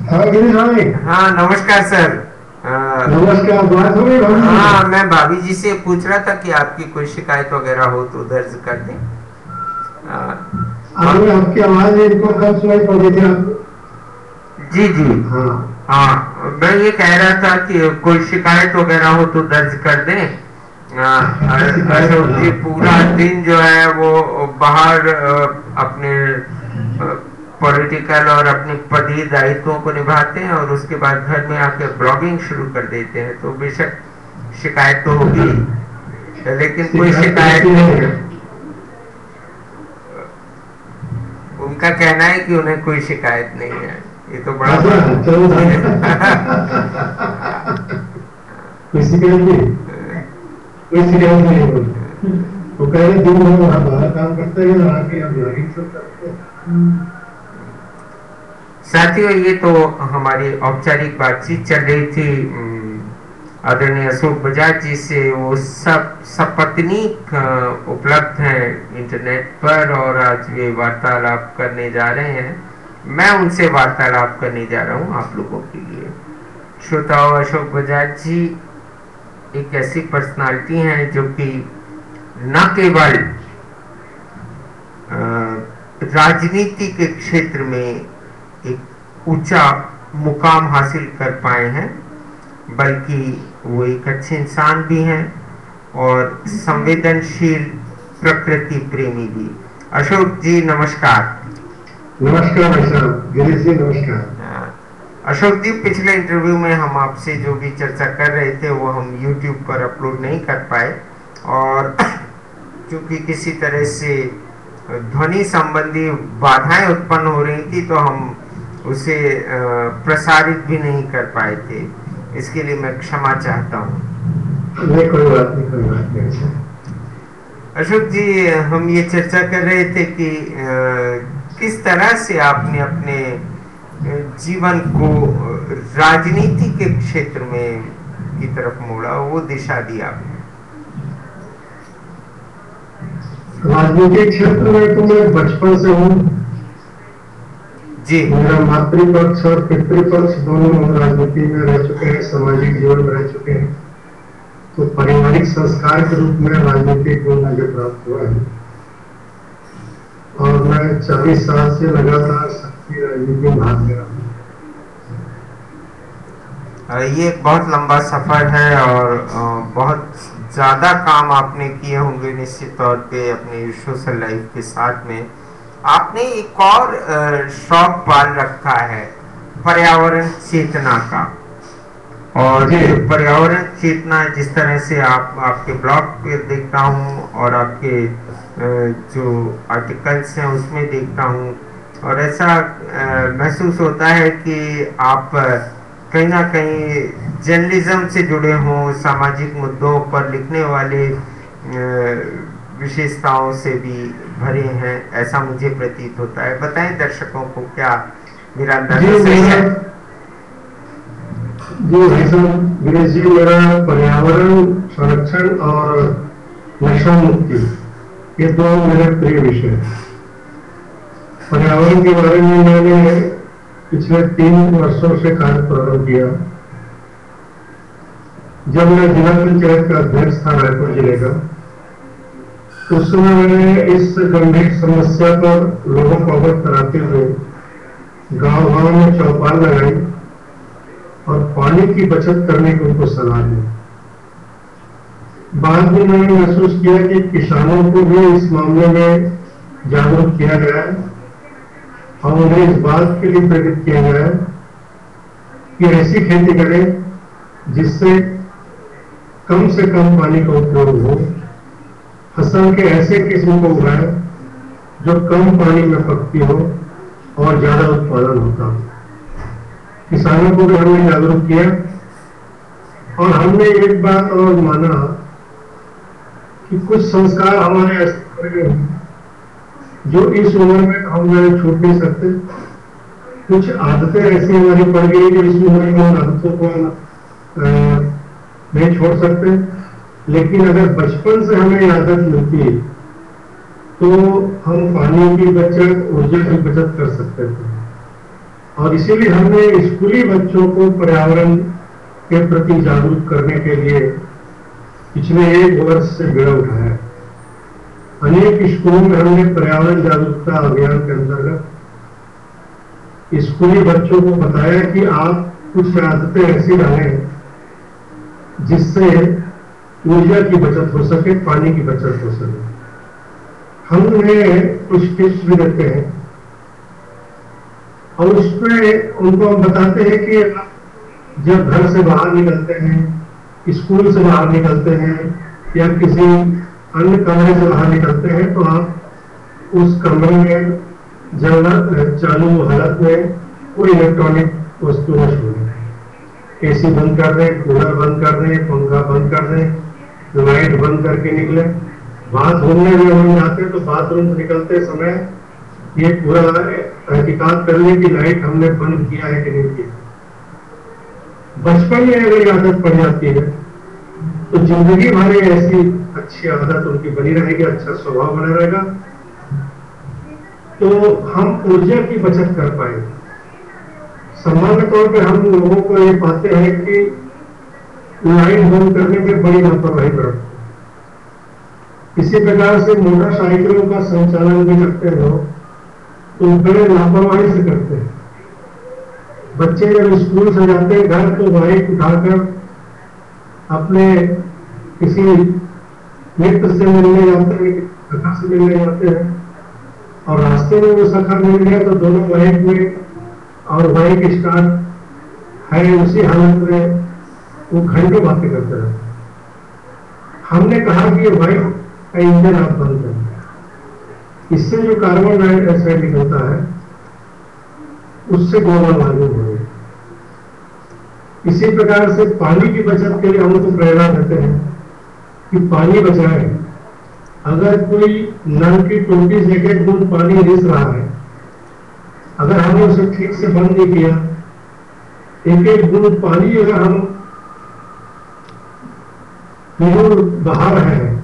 हाँ गिरीश भाई। हाँ नमस्कार सर। नमस्कार, बात हो गई भाभी जी से? हाँ मैं भाभी जी से पूछ रहा था कि आपकी कोई शिकायत वगैरह हो तो दर्ज कर दें। अरे और आपकी आवाज इनको कब सुनाई पड़ रही थी आपको? जी जी। हाँ। हाँ मैं ये कह रहा था कि कोई शिकायत वगैरह हो तो दर्ज कर दें। शिकायत, अशोक जी हाँ। पूरा दिन जो है वो बाहर अपने पॉलिटिकल और अपने पदीय दायित्वों को निभाते हैं और उसके बाद घर में आकर ब्लॉगिंग शुरू कर देते हैं, तो बेशक शिकायत तो होगी, लेकिन कोई शिकायत तो शिकायत होती नहीं है। है। उनका कहना है कि उन्हें कोई शिकायत नहीं है। ये तो बड़ा अच्छा, चलो भाई। कोई शिकायत नहीं, कोई शिकायत नहीं बोली। वो कह रहे दिन भर वहाँ बाहर काम करते हैं, आके यहाँ ब्लॉगिंग सब करते हैं। साथियों ये तो हमारी औपचारिक बातचीत चल रही थी आदरणीय अशोक बजाज जी से। वो सब सपत्नीक उपलब्ध हैं इंटरनेट पर और आज वे वार्तालाप करने जा रहे हैं। मैं उनसे वार्तालाप करने जा रहा हूं आप लोगों के लिए। श्रोताओं, अशोक बजाज जी एक ऐसी पर्सनालिटी हैं जो कि न केवल राजनीति के क्षेत्र में एक ऊंचा मुकाम हासिल कर पाए हैं, बल्कि वो एक अच्छे इंसान भी हैं और संवेदनशील प्रकृति प्रेमी भी। अशोक जी नमस्कार। नमस्कार भाई साहब, गिरीश जी नमस्कार। अशोक जी पिछले इंटरव्यू में हम आपसे जो भी चर्चा कर रहे थे वो हम YouTube पर अपलोड नहीं कर पाए, और क्योंकि किसी तरह से ध्वनि संबंधी बाधाएं उत्पन्न हो रही थी तो हम उसे प्रसारित भी नहीं कर पाए थे। इसके लिए मैं क्षमा चाहता हूँ। नहीं, कोई बात नहीं, कोई बात नहीं। अशोक जी हम ये चर्चा कर रहे थे कि किस तरह से आपने अपने जीवन को राजनीति के क्षेत्र में की तरफ मोड़ा, वो दिशा दी आपने। राजनीतिक क्षेत्र में तो मैं बचपन से हूँ। जी मेरा मातृपक्ष और पितृपक्ष दोनों राजनीति में रह चुके हैं, सामाजिक जीवन में रह चुके हैं। तो पारिवारिक संस्कार के रूप में राजनीतिक गुण मुझे प्राप्त हुआ है और मैं 40 साल से लगातार सक्रिय राजनीति में भाग ले रहा हूँ। ये एक बहुत लंबा सफर है और बहुत ज़्यादा काम आपने किए होंगे निश्चित तौर पे अपने सोशल लाइफ के साथ में। आपने एक और शौक पाल रखा है, पर्यावरण चेतना का। और जी। ये पर्यावरण चेतना जिस तरह से आप आपके ब्लॉग पे देखता हूँ और आपके जो आर्टिकल्स हैं उसमें देखता हूँ, और ऐसा महसूस होता है कि आप कहीं ना कहीं जर्नलिज्म से जुड़े हों, सामाजिक मुद्दों पर लिखने वाले विशेषताओं से भी भरे हैं, ऐसा मुझे प्रतीत होता है। बताएं दर्शकों को, क्या मेरा जी अंदाजा सही मेरा है? जी भाई साहब, गिरीश जी, मेरा पर्यावरण संरक्षण और नशा मुक्ति, ये दो मेरे प्रिय विषय हैं। पर्यावरण के बारे में मैंने पिछले 3 वर्षों से कार्य प्रारंभ किया। जब मैं जिला पंचायत का अध्यक्ष था रायपुर जिले का, उस समय मैंने इस गंभीर समस्या पर लोगों को अवगत कराते हुए गांव-गांव में चौपाल लगाई और पानी की बचत करने की उनको सलाह दी। बाद में मैंने महसूस किया कि किसानों को भी इस मामले में जागरूक किया गया है और उन्हें इस बात के लिए प्रेरित किया गया है कि ऐसी खेती करें जिससे कम से कम पानी का उपयोग हो, फसल के ऐसे किस्म को उगाएं जो कम पानी में पकती हो और ज्यादा उत्पादन होता हो। किसानों को भी हमने जागरूक किया और हमने एक बात और माना कि कुछ संस्कार हमारे ऐसे पड़ गए जो इस उम्र में हम छूट नहीं सकते। कुछ आदतें ऐसी हमारी पड़ गई जो इस उम्र में उन आदतों को नहीं छोड़ सकते, लेकिन अगर बचपन से हमें आदत मिलती है तो हम पानी की बचत, ऊर्जा की बचत कर सकते थे। और इसीलिए हमने स्कूली बच्चों को पर्यावरण के प्रति जागरूक करने के लिए पिछले 1 वर्ष से बेड़ा उठाया। अनेक स्कूलों में हमने पर्यावरण जागरूकता अभियान के अंतर्गत स्कूली बच्चों को बताया कि आप कुछ आदतें ऐसी डालें जिससे ऊर्जा की बचत हो सके, पानी की बचत हो सके। हमने कुछ टिप्स भी देते हैं और उसमें उनको हम बताते हैं कि जब घर से बाहर निकलते हैं, स्कूल से बाहर निकलते हैं या किसी अन्य कमरे से बाहर निकलते हैं तो आप उस कमरे में चालू हालत में कोई इलेक्ट्रॉनिक वस्तु न छोड़ें। एसी बंद कर दें, कूलर बंद कर दें, पंखा बंद कर दें, लाइट बंद करके निकले। बाथरूम में भी हम जाते हैं तो बाथरूम से निकलते समय ये पूरा तहकीकात कर ले कि लाइट हमने बंद किया है कि नहीं किया। बचपन में अगर ये आदत पड़ जाती है तो जिंदगी भर ऐसी अच्छी आदत उनकी बनी रहेगी, अच्छा स्वभाव बना रहेगा, तो हम ऊर्जा की बचत कर पाएंगे। सामान्य तौर पे हम लोगों को ये पाते हैं कि लाइन बंद करने में बड़ी लापरवाही बरतते। इसी प्रकार से मोटरसाइकिलों का संचालन भी करते हैं लोग तो बड़े लापरवाही से करते हैं। बच्चे जब स्कूल से जाते हैं घर तो बाइक उठाकर अपने किसी मित्र से मिलने जाते हैं, सखा से मिलने जाते हैं और रास्ते में वो सखा मिल गया तो दोनों बाइक में और बाइक स्टार्ट है उसी हालत में वो घंटों बातें करते रहते। हमने कहा कि ये बाइक का इंजन आप बंद करें, इससे जो कार्बन डाइऑक्साइड निकलता है उससे ग्लोबल वार्मिंग हो रही है। इसी प्रकार से पानी की बचत के लिए हम उनको प्रेरणा देते हैं कि पानी बचाएं। अगर कोई नल की टोटी से एक बूंद पानी रिस रहा है, अगर हमने उसे ठीक से बंद नहीं किया, एक बूंद पानी अगर हम बहा रहे हैं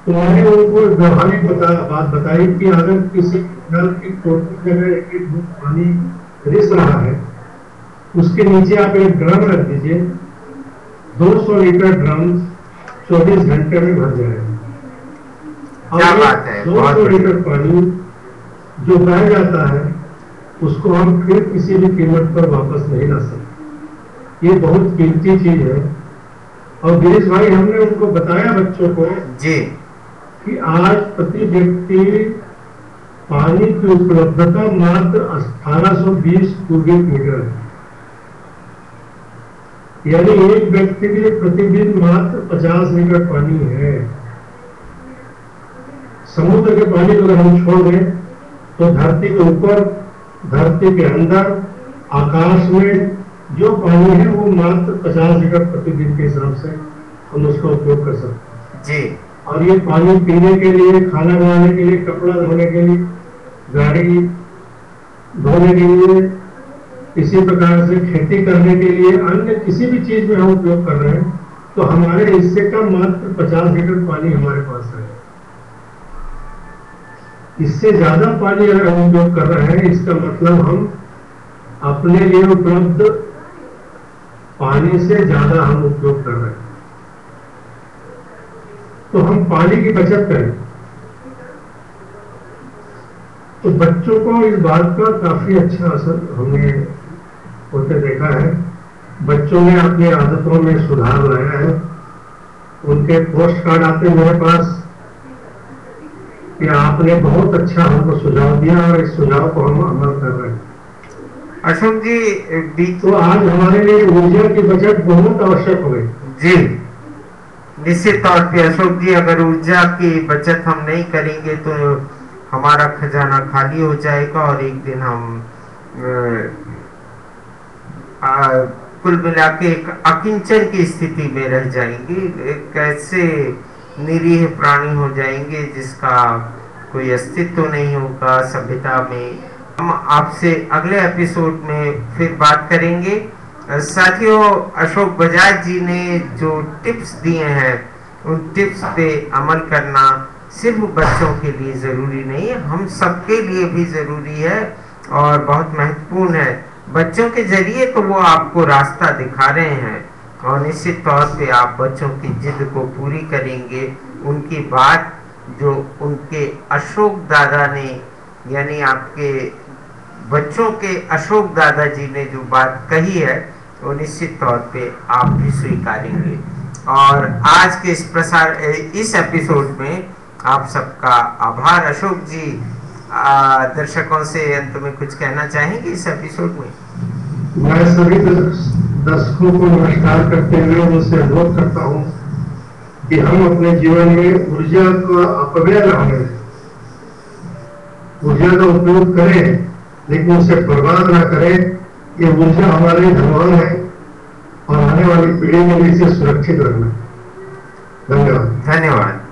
तो मैंने उनको व्यवहारिक बात बताई कि अगर किसी नल की टोटी से अगर एक बूंद पानी रिस रहा है उसके नीचे आप एक ड्रम रख दीजिए, 200 लीटर ड्रम 24 घंटे में भर जाएगा। और 200 लीटर पानी जो बह जाता है उसको हम फिर किसी भी कीमत पर वापस नहीं ला सकते। ये बहुत कीमती चीज है। और गिरीश भाई हमने उनको बताया बच्चों को जी कि आज प्रति व्यक्ति पानी की उपलब्धता मात्र 1820 क्यूबिक मीटर है, यानी एक व्यक्ति के लिए प्रतिदिन मात्र 50 लीटर पानी है। समुद्र के पानी को अगर हम छोड़ दें तो धरती के ऊपर, धरती के अंदर, आकाश में जो पानी है वो मात्र 50 लीटर प्रतिदिन के हिसाब से हम उसका उपयोग कर सकते हैं जी। और ये पानी पीने के लिए, खाना बनाने के लिए, कपड़ा धोने के लिए, गाड़ी धोने के लिए, इसी प्रकार से खेती करने के लिए, अन्य किसी भी चीज में हम उपयोग कर रहे हैं तो हमारे हिस्से का मात्र 50 लीटर पानी हमारे पास है। इससे ज्यादा पानी अगर हम उपयोग कर रहे हैं इसका मतलब हम अपने लिए उपलब्ध पानी से ज्यादा हम उपयोग कर रहे हैं। तो हम पानी की बचत करें। तो बच्चों को इस बात का काफी अच्छा असर हमने होते देखा है। बच्चों ने अपनी आदतों में सुधार लाया है। उनके पोस्ट कार्ड आते मेरे पास कि आपने बहुत अच्छा हमको सुझाव दिया और इस सुझाव को हम अमल कर रहे हैं। अशोक जी, तो आज हमारे लिए ऊर्जा की बचत बहुत आवश्यक हो गई। जी निश्चित तौर पे अशोक जी, अगर ऊर्जा की बचत हम नहीं करेंगे तो हमारा खजाना खाली हो जाएगा और एक दिन हम कुल मिला के एक अकिंचन की स्थिति में रह जाएंगे। कैसे निरीह प्राणी हो जाएंगे जिसका कोई अस्तित्व नहीं होगा सभ्यता में। हम आपसे अगले एपिसोड में फिर बात करेंगे। साथियों, अशोक बजाज जी ने जो टिप्स दिए हैं उन टिप्स पे अमल करना सिर्फ बच्चों के लिए जरूरी नहीं है, हम सबके लिए भी जरूरी है। और बहुत महत्वपूर्ण है। बच्चों के जरिए तो वो आपको रास्ता दिखा रहे हैं और निश्चित तौर पे आप बच्चों की जिद को पूरी करेंगे। उनकी बात जो उनके अशोक दादा ने, यानी आपके बच्चों के अशोक दादाजी ने जो बात कही है, वो निश्चित तौर पे आप भी स्वीकारेंगे। और आज के इस एपिसोड में आप सबका आभार। अशोक जी, दर्शकों से अंत में कुछ कहना चाहेंगे इस एपिसोड में? मैं सभी दर्शकों को नमस्कार करते हुए उनसे अनुरोध करता हूं कि हम अपने जीवन में ऊर्जा का अपव्यय न होने दें, ऊर्जा का उपयोग करें लेकिन उसे बर्बाद ना करें। ये ऊर्जा हमारे धनवान है और आने वाली पीढ़ी में भी इसे सुरक्षित रखना। धन्यवाद। धन्यवाद।